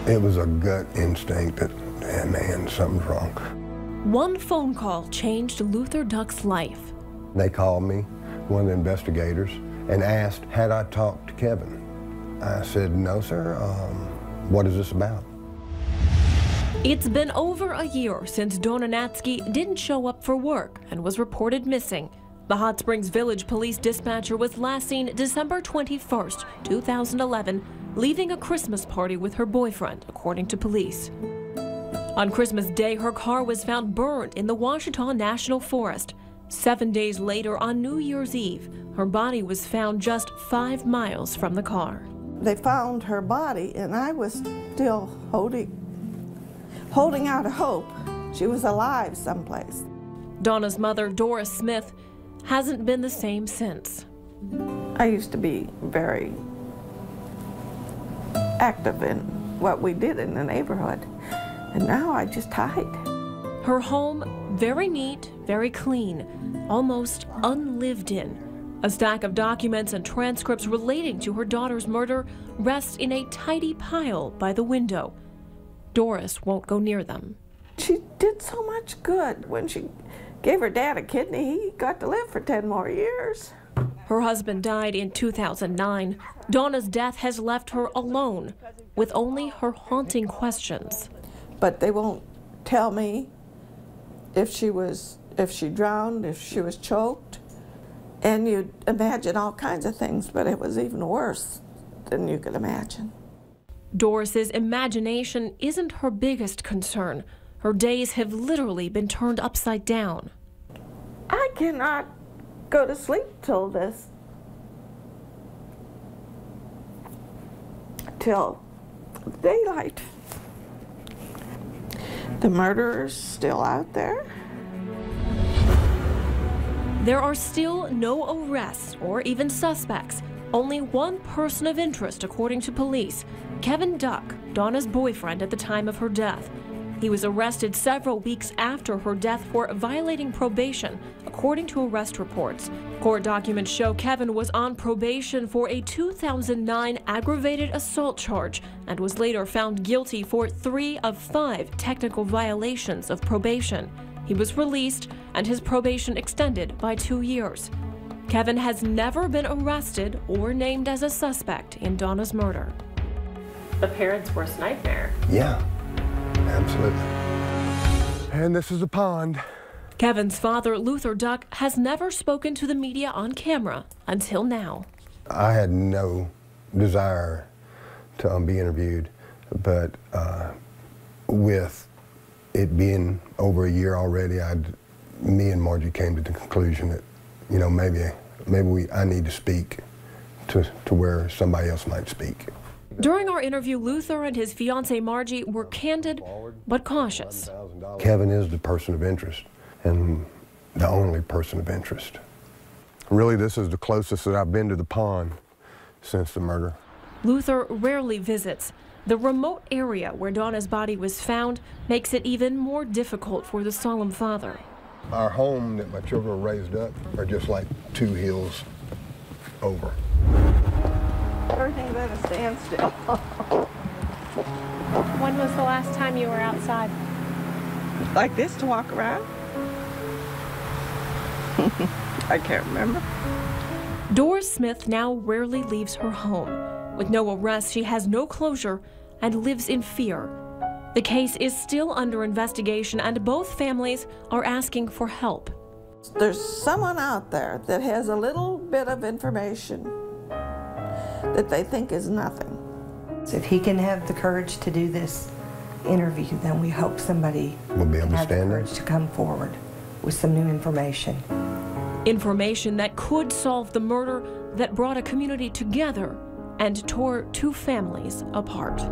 It was a gut instinct that, man, something's wrong. One phone call changed Luther Duck's life. They called me, one of the investigators, and asked, had I talked to Kevin? I said, no, sir. What is this about? It's been over a year since Dawna Natzke didn't show up for work and was reported missing. The Hot Springs Village police dispatcher was last seen December 21st, 2011, leaving a Christmas party with her boyfriend, according to police. On Christmas Day, her car was found burned in the Ouachita National Forest. 7 days later, on New Year's Eve, her body was found just 5 miles from the car. They found her body, and I was still holding out a hope she was alive someplace. Dawna's mother, Doris Smith, hasn't been the same since. I used to be very active in what we did in the neighborhood, and now I just hide. Her home, very neat, very clean, almost unlived in. A stack of documents and transcripts relating to her daughter's murder rests in a tidy pile by the window. Doris won't go near them. She did so much good. When she gave her dad a kidney, he got to live for 10 more years. Her husband died in 2009. Dawna's death has left her alone with only her haunting questions. But they won't tell me if she drowned, if she was choked. And you'd imagine all kinds of things, but it was even worse than you could imagine. Doris's imagination isn't her biggest concern. Her days have literally been turned upside down. I cannot go to sleep till daylight. The murderer's still out there. There are still no arrests or even suspects. Only one person of interest, according to police, Kevin Duck, Dawna's boyfriend at the time of her death. He was arrested several weeks after her death for violating probation, according to arrest reports. Court documents show Kevin was on probation for a 2009 aggravated assault charge and was later found guilty for 3 of 5 technical violations of probation. He was released and his probation extended by 2 years. Kevin has never been arrested or named as a suspect in Dawna's murder. The parents' worst nightmare. Yeah, absolutely. And this is a pond. Kevin's father, Luther Duck, has never spoken to the media on camera until now. I had no desire to be interviewed, but with it being over a year already, me and Margie came to the conclusion that, you know, maybe I need to speak to where somebody else might speak. During our interview, Luther and his fiancée Margie were candid but cautious. Kevin is the person of interest and the only person of interest. Really, this is the closest that I've been to the pond since the murder. Luther rarely visits. The remote area where Dawna's body was found makes it even more difficult for the solemn father. Our home that my children were raised up are just like 2 hills over. Everything's at a standstill. When was the last time you were outside? Like this to walk around? I can't remember. Doris Smith now rarely leaves her home. With no arrest, she has no closure and lives in fear. The case is still under investigation and both families are asking for help. There's someone out there that has a little bit of information that they think is nothing. So if he can have the courage to do this interview, then we hope somebody will be able to have the stand courage to come forward with some new information. Information that could solve the murder that brought a community together and tore 2 families apart.